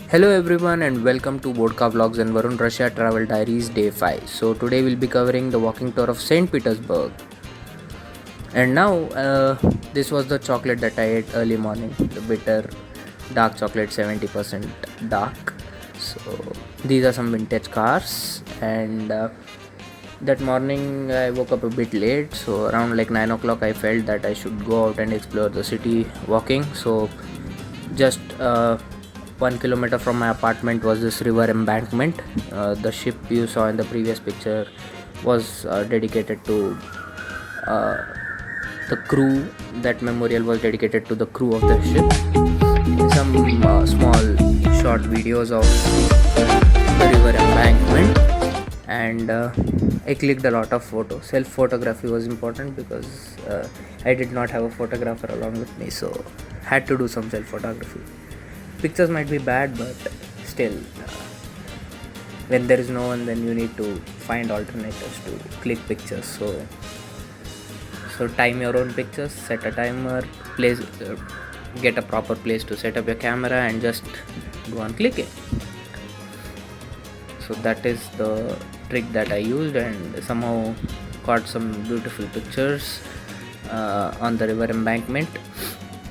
Hello everyone and welcome to Vodka Vlogs and Varun Russia Travel Diaries Day 5. So today we'll be covering the walking tour of St. Petersburg. And now this was the chocolate that I ate early morning, the bitter dark chocolate 70% dark. So these are some vintage cars and that morning I woke up a bit late, so around like 9 o'clock I felt that I should go out and explore the city walking. So just 1 kilometer from my apartment was this river embankment. The ship you saw in the previous picture was dedicated to uh, the crew. That memorial was dedicated to the crew of the ship. Some small short videos of the river embankment, and I clicked a lot of photos. Self photography was important because I did not have a photographer along with me, so had to do some self photography. Pictures might be bad, but still, when there is no one, then you need to find alternatives to click pictures. So time your own pictures, set a timer, place, get a proper place to set up your camera, and just go on clicking. So that is the trick that I used, and somehow got some beautiful pictures on the river embankment.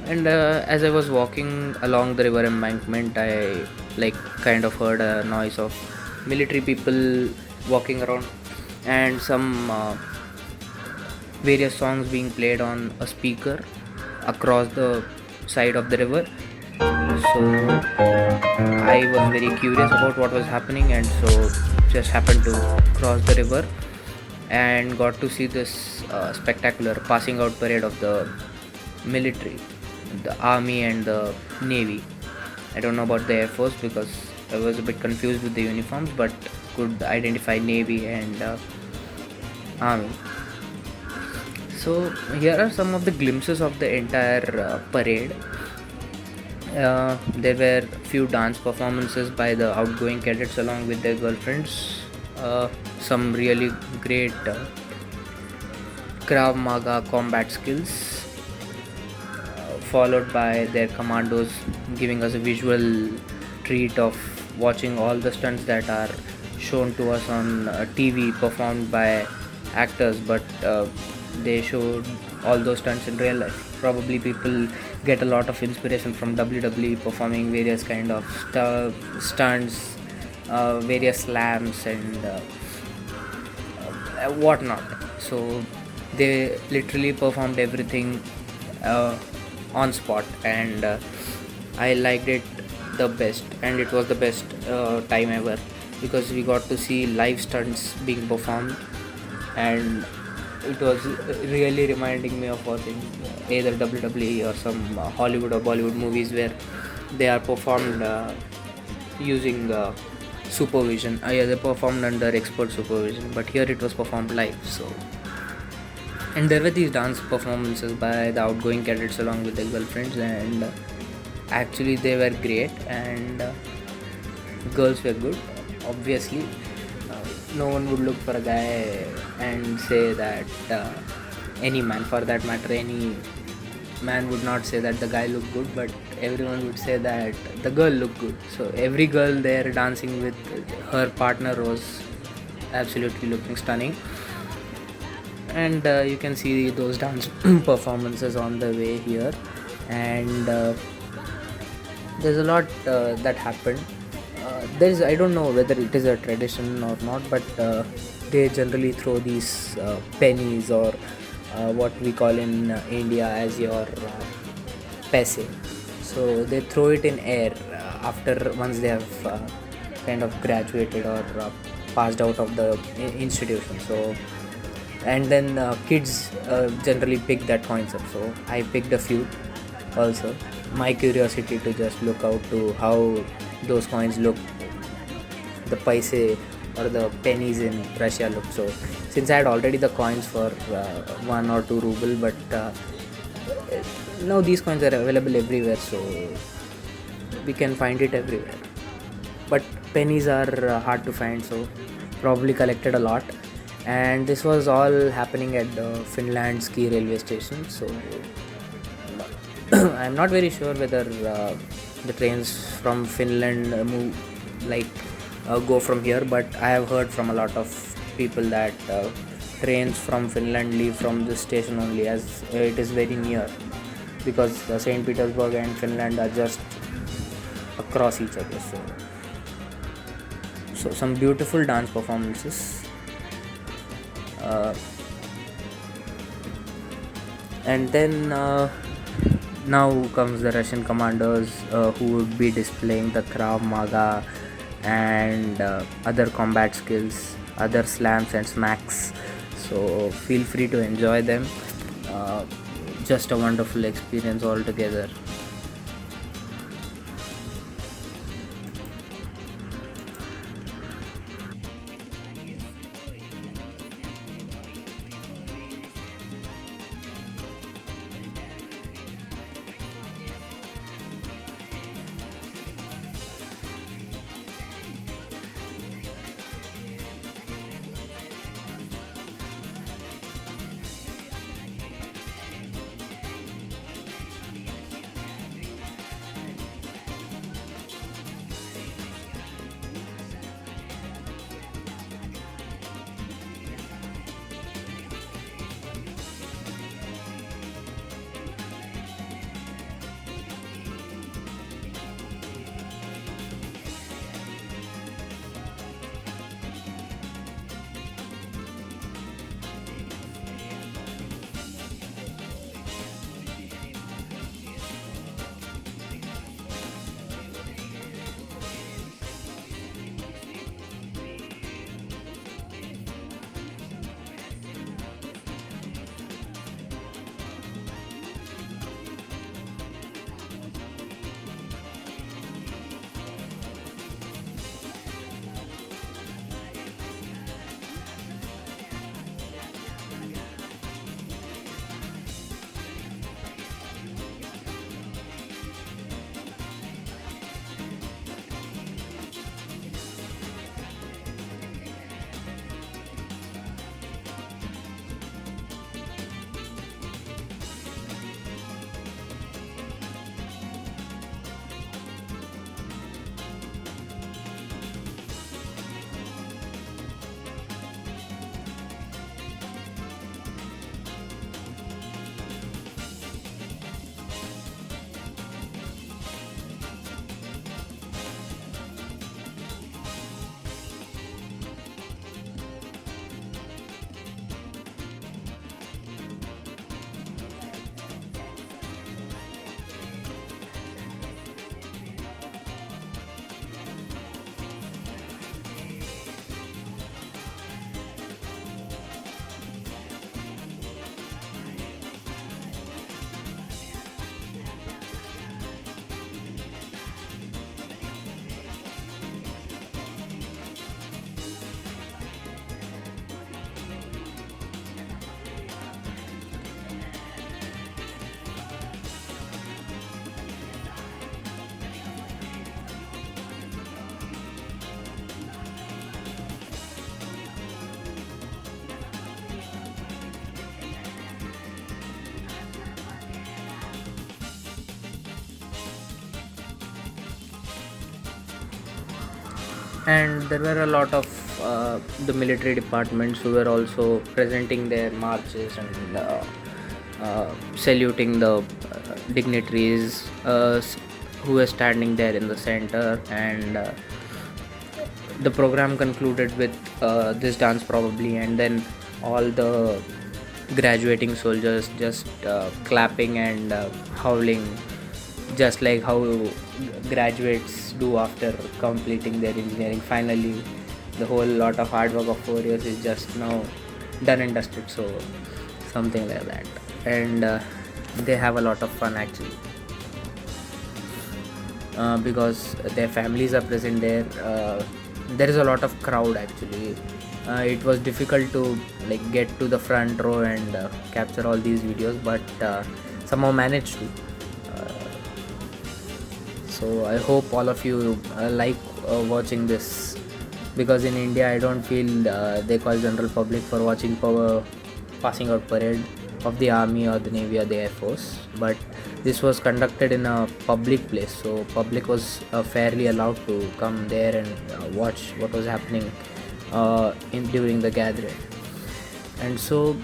And as I was walking along the river embankment, I like kind of heard a noise of military people walking around, and some various songs being played on a speaker across the side of the river. So I was very curious about what was happening, and so just happened to cross the river and got to see this spectacular passing out parade of the military, the army and the navy. I don't know about the air force because I was a bit confused with the uniforms, but could identify navy and army. So here are some of the glimpses of the entire parade. There were few dance performances by the outgoing cadets along with their girlfriends. Some really great Krav Maga combat skills, followed by their commandos giving us a visual treat of watching all the stunts that are shown to us on TV performed by actors, but they showed all those stunts in real life. Probably people get a lot of inspiration from WWE performing various kind of stunts, various slams and whatnot. So they literally performed everything uh, on spot, and I liked it the best, and it was the best time ever because we got to see live stunts being performed, and it was really reminding me of watching either WWE or some Hollywood or Bollywood movies where they are performed using supervision. Yeah, they performed under expert supervision, but here it was performed live. So, and there were these dance performances by the outgoing cadets along with their girlfriends, and actually they were great, and girls were good. Obviously, no one would look for a guy and say that any man, for that matter, any man would not say that the guy looked good, but everyone would say that the girl looked good. So every girl there dancing with her partner was absolutely looking stunning, and you can see those dance performances on the way here, and there's a lot that happened. There's, I don't know whether it is a tradition or not, but they generally throw these pennies, or what we call in India as your paise. So they throw it in air after once they have kind of graduated or passed out of the institution. So, and then kids generally pick that coins up. So I picked a few also. My curiosity to just look out to how those coins look, the paise or the pennies in Russia look. So since I had already the coins for 1 or 2 ruble, but now these coins are available everywhere, so we can find it everywhere. But pennies are hard to find, so probably collected a lot. And this was all happening at the Finland ski railway station. So I'm not very sure whether the trains from Finland move like go from here, but I have heard from a lot of people that trains from Finland leave from this station only, as it is very near, because St. Petersburg and Finland are just across each other. So some beautiful dance performances. Uh, and then now comes the Russian commanders who would be displaying the Krav Maga and other combat skills, other slams and smacks. So feel free to enjoy them. Uh, just a wonderful experience altogether. And there were a lot of the military departments who were also presenting their marches and saluting the dignitaries who were standing there in the center. And the program concluded with this dance probably, and then all the graduating soldiers just clapping and howling, just like how graduates do after completing their engineering. Finally, the whole lot of hard work of 4 years is just now done and dusted. So something like that. And they have a lot of fun actually, because their families are present there. There is a lot of crowd actually. It was difficult to like get to the front row and capture all these videos, but somehow managed to. Uh, so I hope all of you like watching this, because in India I don't feel they call general public for watching passing out parade. of the army or the navy or the air force, but this was conducted in a public place, so public was fairly allowed to come there and watch what was happening in during the gathering. And so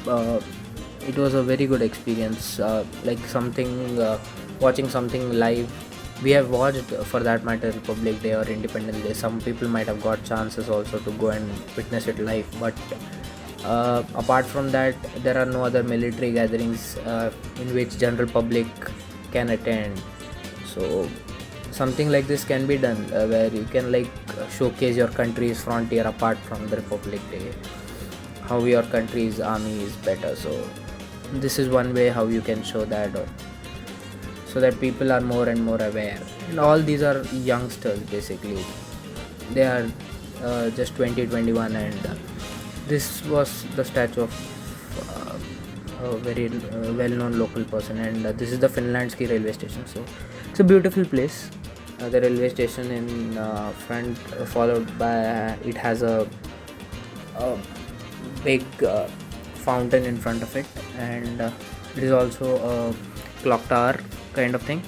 it was a very good experience, like something watching something live. We have watched, for that matter, Republic Day or Independence Day. Some people might have got chances also to go and witness it live, but apart from that, there are no other military gatherings in which general public can attend. So something like this can be done, where you can like showcase your country's frontier apart from the Republic Day, how your country's army is better. So this is one way how you can show that, or so that people are more and more aware. And all these are youngsters basically. They are just 20, 21, and this was the statue of a very well-known local person. And this is the Finlandsky railway station. So it's a beautiful place. The railway station in front, followed by it has a big fountain in front of it, and it is also a clock tower kind of thing.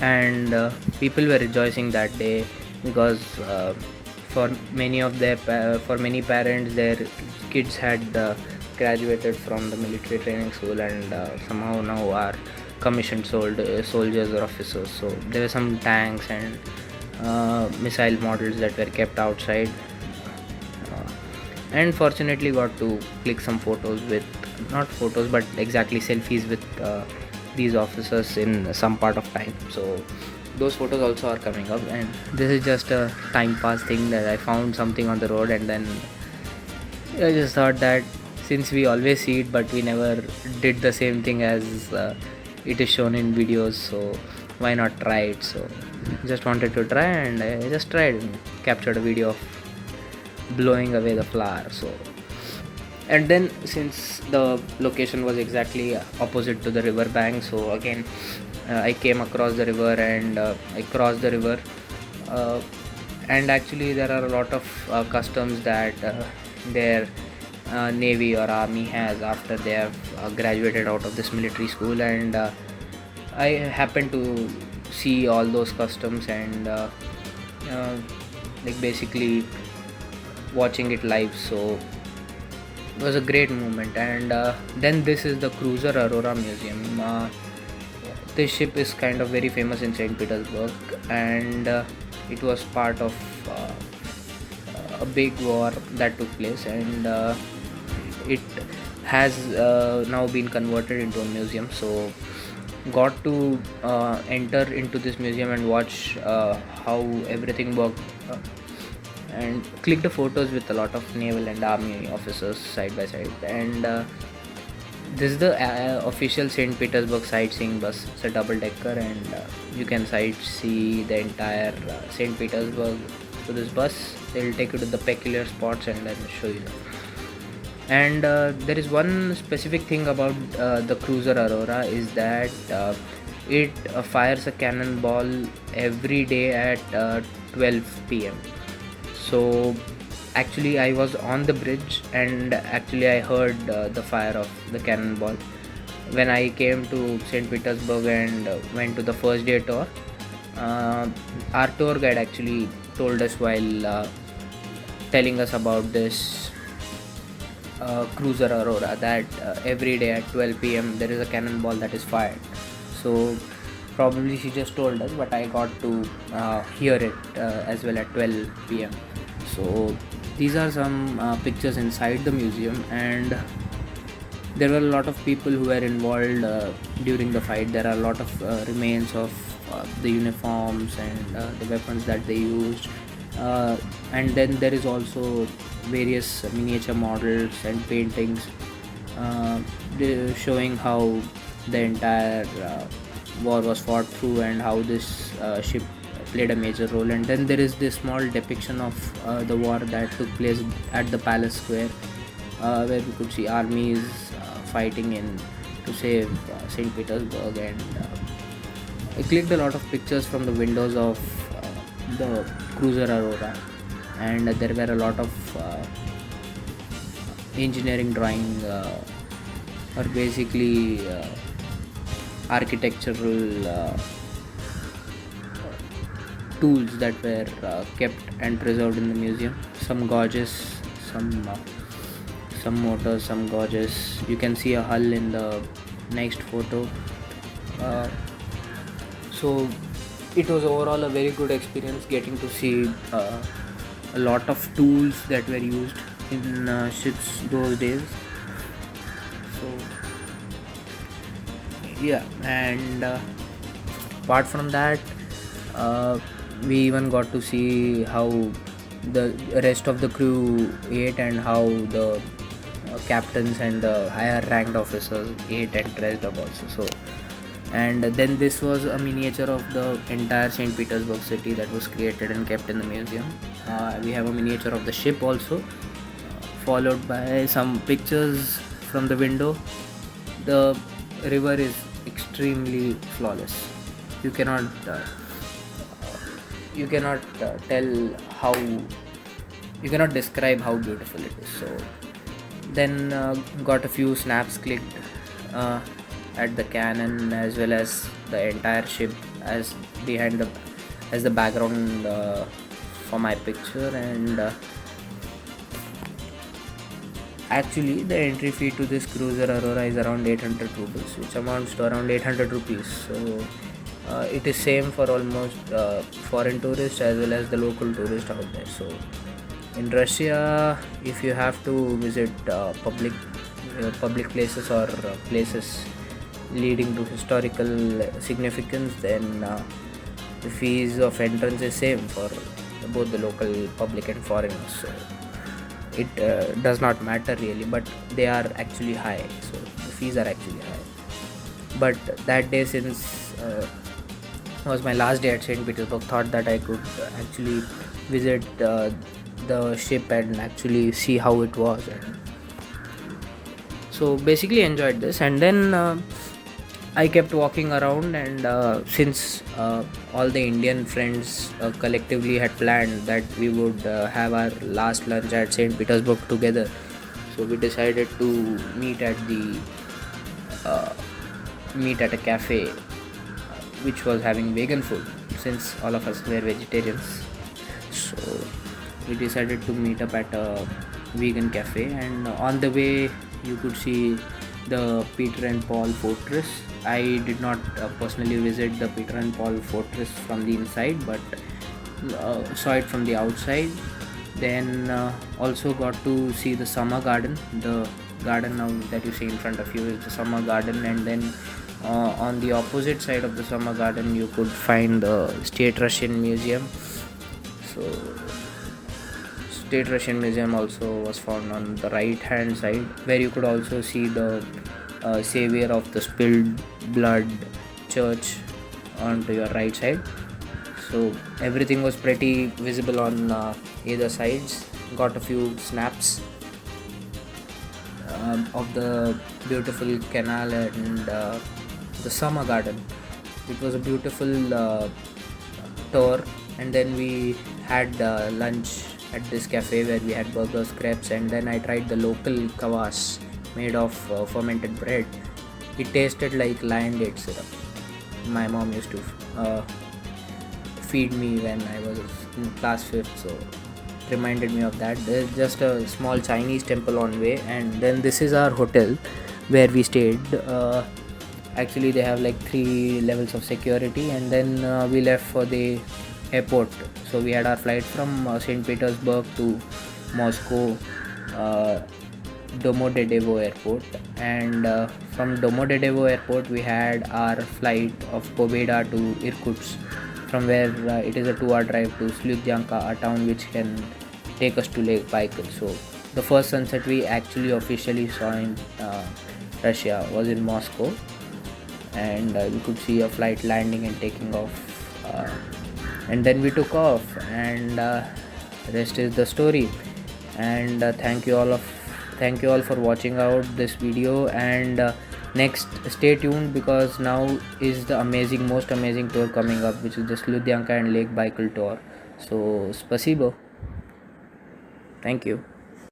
And people were rejoicing that day because for for many parents, their kids had graduated from the military training school, and somehow now are commissioned soldiers or officers. So there were some tanks and missile models that were kept outside, and fortunately got to click some photos with, not photos but exactly selfies with these officers in some part of time. So those photos also are coming up, and this is just a time pass thing that I found something on the road, and then I just thought that since we always see it but we never did the same thing as it is shown in videos, so why not try it. So just wanted to try, and I just tried and captured a video of blowing away the flower. So, and then since the location was exactly opposite to the river bank, so again I came across the river, and I crossed the river, and actually there are a lot of customs that their navy or army has after they have graduated out of this military school. And I happened to see all those customs, and like basically watching it live. So it was a great moment. And then this is the Cruiser Aurora Museum. This ship is kind of very famous in St. Petersburg, and it was part of a big war that took place, and it has now been converted into a museum. So got to enter into this museum and watch how everything worked, and click the photos with a lot of naval and army officers side by side. And this is the official St. Petersburg sightseeing bus. It's a double decker, and you can sightsee the entire St. Petersburg to this bus. They'll take you to the peculiar spots and then show you them. And there is one specific thing about the Cruiser Aurora, is that it fires a cannonball every day at 12 p.m. So actually I was on the bridge, and actually I heard the fire of the cannonball when I came to St. Petersburg and went to the first day tour. Our tour guide actually told us while telling us about this Cruiser Aurora that every day at 12 p.m. there is a cannonball that is fired. So probably she just told us, but I got to hear it as well at 12 p.m. So these are some pictures inside the museum, and there were a lot of people who were involved during the fight. There are a lot of remains of the uniforms and the weapons that they used, and then there is also various miniature models and paintings showing how the entire war was fought through, and how this ship played a major role. And then there is this small depiction of the war that took place at the Palace Square, where we could see armies fighting in to save St. Petersburg. And I clicked a lot of pictures from the windows of the Cruiser Aurora, and there were a lot of engineering drawing are basically architectural tools that were kept and preserved in the museum. Some gorgeous, some some motors, some gorgeous. You can see a hull in the next photo. Uh, so it was overall a very good experience getting to see a lot of tools that were used in ships those days. So yeah, and apart from that, uh, we even got to see how the rest of the crew ate, and how the captains and the higher ranked officers ate and dressed up also. So, and then this was a miniature of the entire St. Petersburg city that was created and kept in the museum. We have a miniature of the ship also, followed by some pictures from the window. The river is extremely flawless. You cannot tell how, you cannot describe how beautiful it is. So then got a few snaps clicked uh, at the cannon as well as the entire ship as behind the as the background for my picture. And actually the entry fee to this cruiser Aurora is around 800 rupees, which amounts to around 800 rupees. So it is same for almost foreign tourists as well as the local tourists out there. So in Russia, if you have to visit public places or places leading to historical significance, then the fees of entrance is same for both the local public and foreigners. So it does not matter really, but they are actually high. So the fees are actually high. But that day, since was my last day at St. Petersburg, thought that I could actually visit the ship and actually see how it was. And so basically enjoyed this. And then I kept walking around, and since all the Indian friends collectively had planned that we would have our last lunch at St. Petersburg together, so we decided to meet at the uh, meet at a cafe which was having vegan food, since all of us were vegetarians. So we decided to meet up at a vegan cafe, and on the way you could see the Peter and Paul Fortress. I did not personally visit the Peter and Paul Fortress from the inside, but saw it from the outside. Then also got to see the Summer Garden. The garden now that you see in front of you is the Summer Garden. And then on the opposite side of the Summer Garden you could find the State Russian Museum. So State Russian Museum also was found on the right hand side, where you could also see the Savior of the Spilled Blood Church onto your right side. So everything was pretty visible on either sides. Got a few snaps of the beautiful canal and the Summer Garden. It was a beautiful tour. And then we had lunch at this cafe where we had burgers, crepes, and then I tried the local kvass made of fermented bread. It tasted like lion date syrup. My mom used to feed me when I was in class 5th, so it reminded me of that. There's just a small Chinese temple on way, and then this is our hotel where we stayed. Actually, they have like 3 levels of security, and then we left for the airport. So we had our flight from St. Petersburg to Moscow, Domodedovo airport, and from Domodedovo airport we had our flight of Pobeda to Irkutsk, from where it is a 2-hour drive to Slyukyanka, a town which can take us to Lake Baikal. So the first sunset we actually officially saw in Russia was in Moscow, and we could see a flight landing and taking off, and then we took off, and rest is the story. And thank you all for watching out this video. And next, stay tuned, because now is the most amazing tour coming up, which is the Slyukyanka and Lake Baikal tour. So spasibo, thank you.